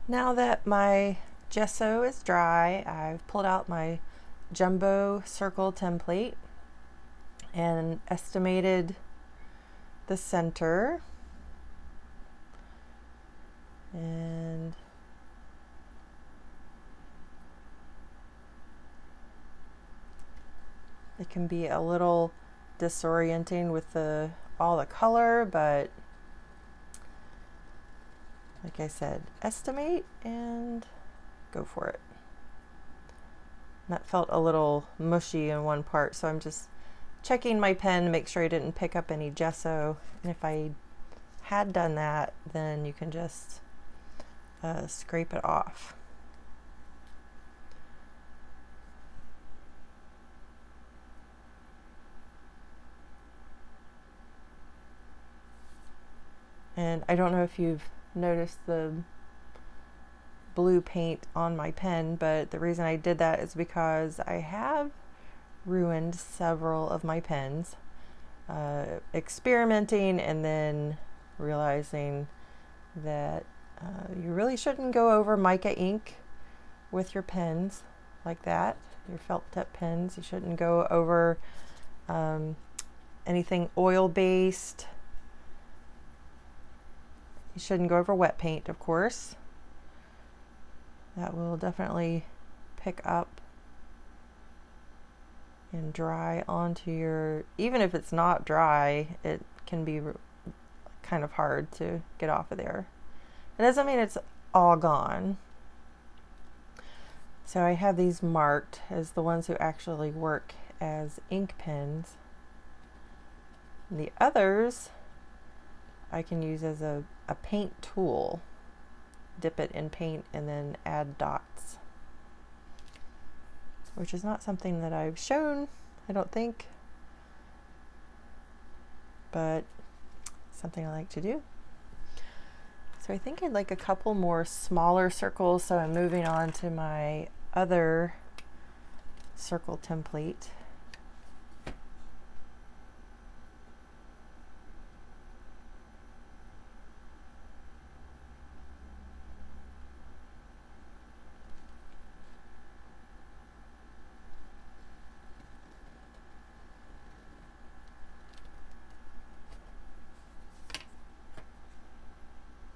Now that my gesso is dry, I've pulled out my jumbo circle template and estimated the center, and it can be a little disorienting with all the color, but like I said, estimate and go for it. And that felt a little mushy in one part, so I'm just checking my pen to make sure I didn't pick up any gesso. And if I had done that, then you can just scrape it off. And I don't know if you've noticed the blue paint on my pen, but the reason I did that is because I have ruined several of my pens, experimenting and then realizing that you really shouldn't go over mica ink with your pens like that, your felt tip pens. You shouldn't go over anything oil based. You shouldn't go over wet paint, of course. That will definitely pick up and dry onto your, even if it's not dry, it can be kind of hard to get off of there. It doesn't mean it's all gone. So I have these marked as the ones who actually work as ink pens. And the others I can use as a paint tool. Dip it in paint and then add dots, which is not something that I've shown, I don't think, but something I like to do. So I think I'd like a couple more smaller circles, so I'm moving on to my other circle template.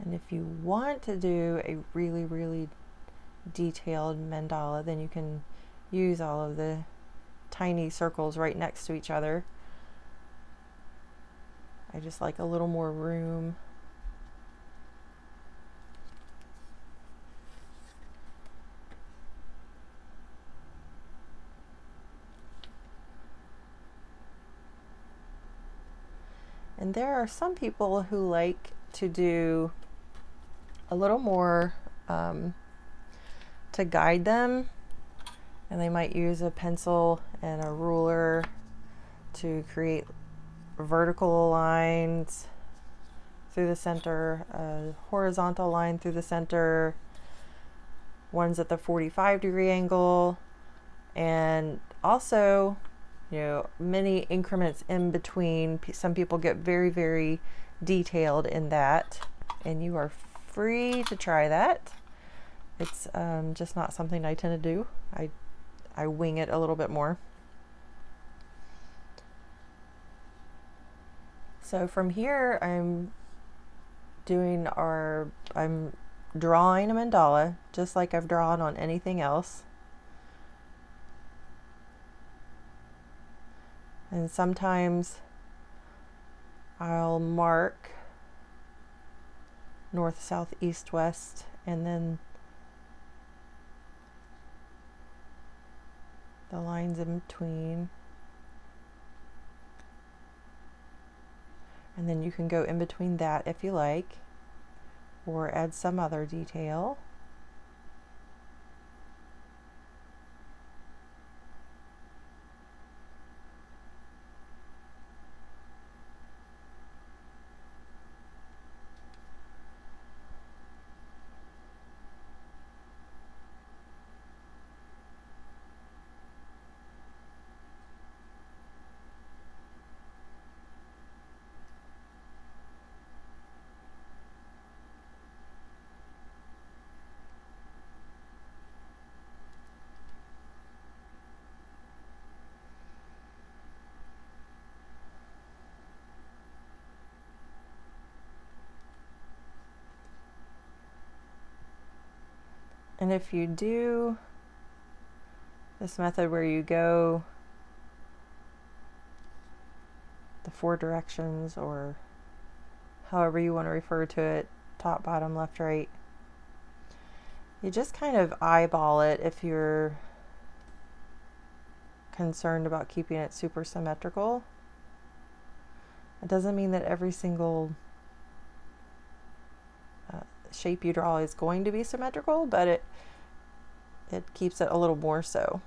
And if you want to do a really, really detailed mandala, then you can use all of the tiny circles right next to each other. I just like a little more room. And there are some people who like to do a little more to guide them, and they might use a pencil and a ruler to create vertical lines through the center, a horizontal line through the center, ones at the 45-degree angle, and also, many increments in between. Some people get very, very detailed in that, and you are free to try that. It's just not something I tend to do. I wing it a little bit more. So from here, I'm drawing a mandala just like I've drawn on anything else. And sometimes I'll mark north, south, east, west, and then the lines in between. And then you can go in between that if you like, or add some other detail. And if you do this method where you go the 4 directions, or however you want to refer to it, top, bottom, left, right, you just kind of eyeball it if you're concerned about keeping it super symmetrical. It doesn't mean that every single shape you draw is going to be symmetrical, but it keeps it a little more so.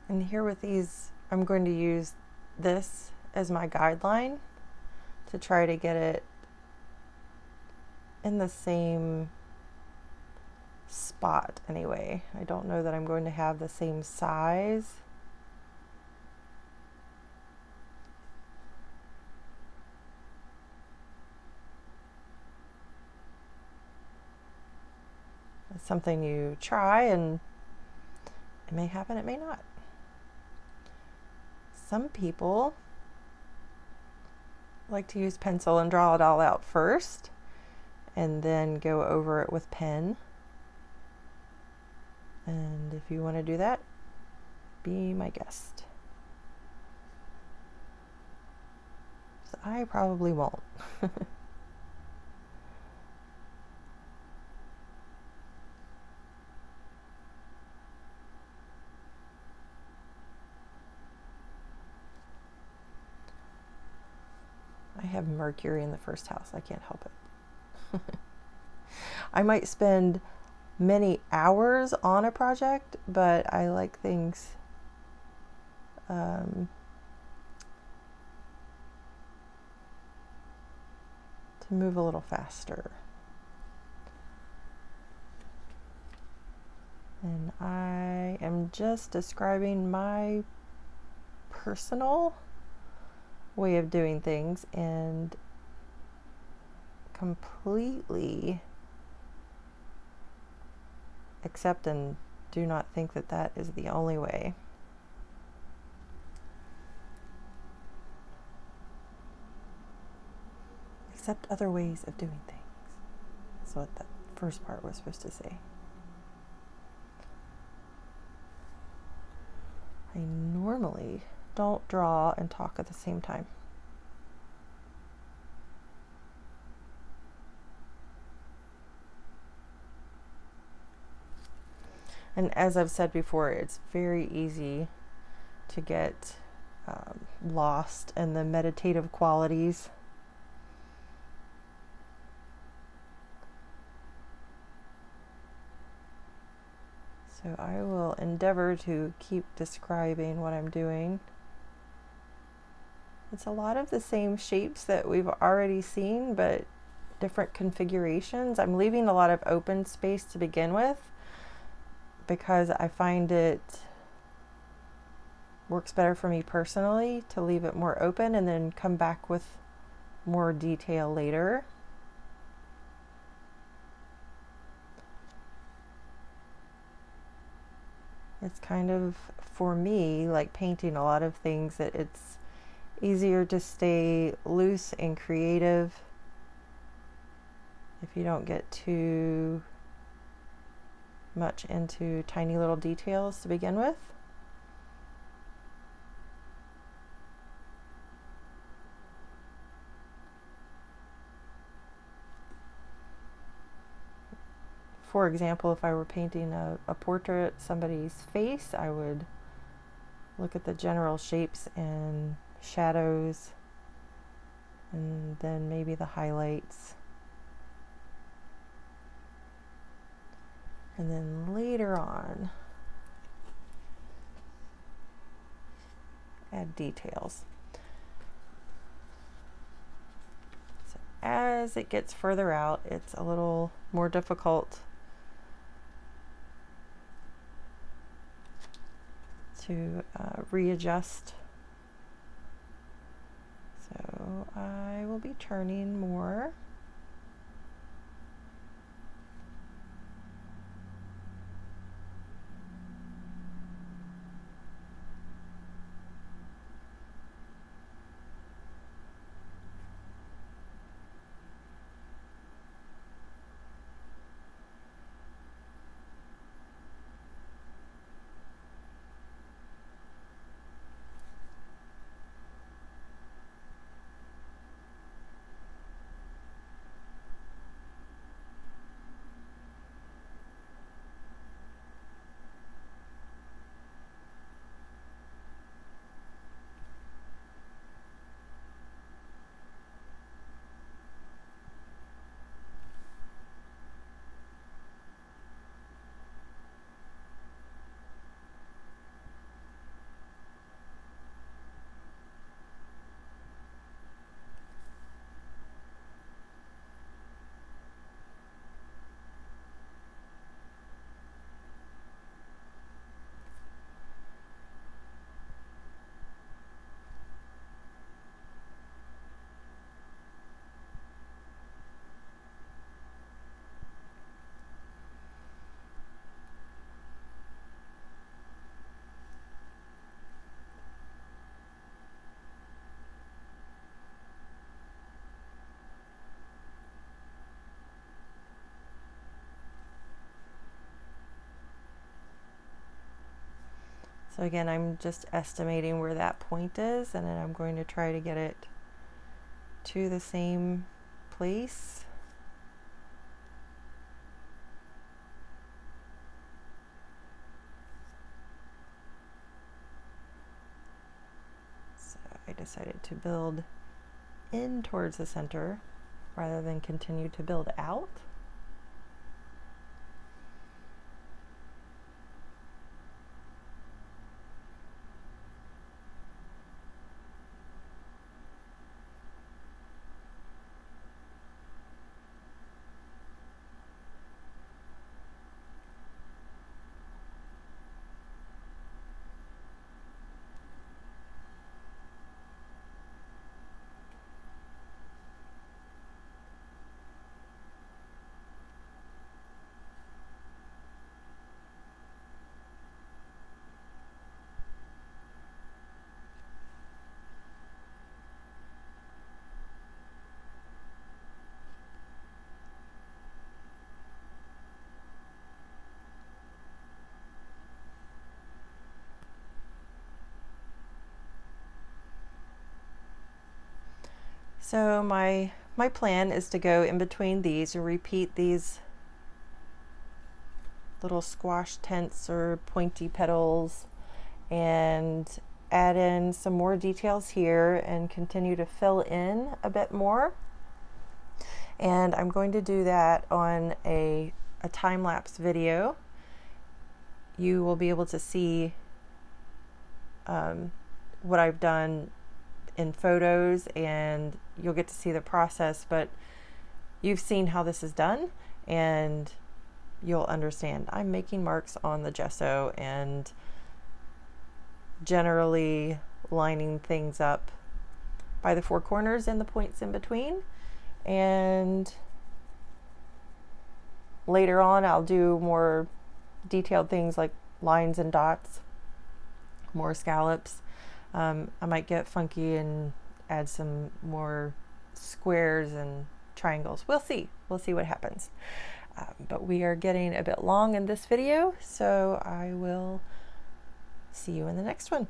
And here with these, I'm going to use this as my guideline to try to get it in the same spot anyway. I don't know that I'm going to have the same size. It's something you try, and it may happen, it may not. Some people like to use pencil and draw it all out first and then go over it with pen. And if you want to do that, be my guest. So I probably won't. I have Mercury in the first house. I can't help it. I might spend many hours on a project, but I like things to move a little faster. And I am just describing my personal way of doing things, and completely accept and do not think that that is the only way. Accept other ways of doing things. That's what that first part was supposed to say. I normally don't draw and talk at the same time. And as I've said before, it's very easy to get lost in the meditative qualities. So I will endeavor to keep describing what I'm doing. It's a lot of the same shapes that we've already seen, but different configurations. I'm leaving a lot of open space to begin with because I find it works better for me personally to leave it more open and then come back with more detail later. It's kind of, for me, like painting a lot of things, that it's easier to stay loose and creative if you don't get too much into tiny little details to begin with. For example, if I were painting a portrait, somebody's face, I would look at the general shapes and shadows, and then maybe the highlights. And then later on, add details. So as it gets further out, it's a little more difficult to readjust. So I will be turning more. So again, I'm just estimating where that point is, and then I'm going to try to get it to the same place. So I decided to build in towards the center rather than continue to build out. So my plan is to go in between these and repeat these little squash tents or pointy petals and add in some more details here and continue to fill in a bit more. And I'm going to do that on a time-lapse video. you will be able to see what I've done in photos, and you'll get to see the process, but you've seen how this is done and you'll understand. I'm making marks on the gesso and generally lining things up by the four corners and the points in between. And later on I'll do more detailed things like lines and dots, more scallops. I might get funky and add some more squares and triangles. We'll see what happens. But we are getting a bit long in this video, so I will see you in the next one.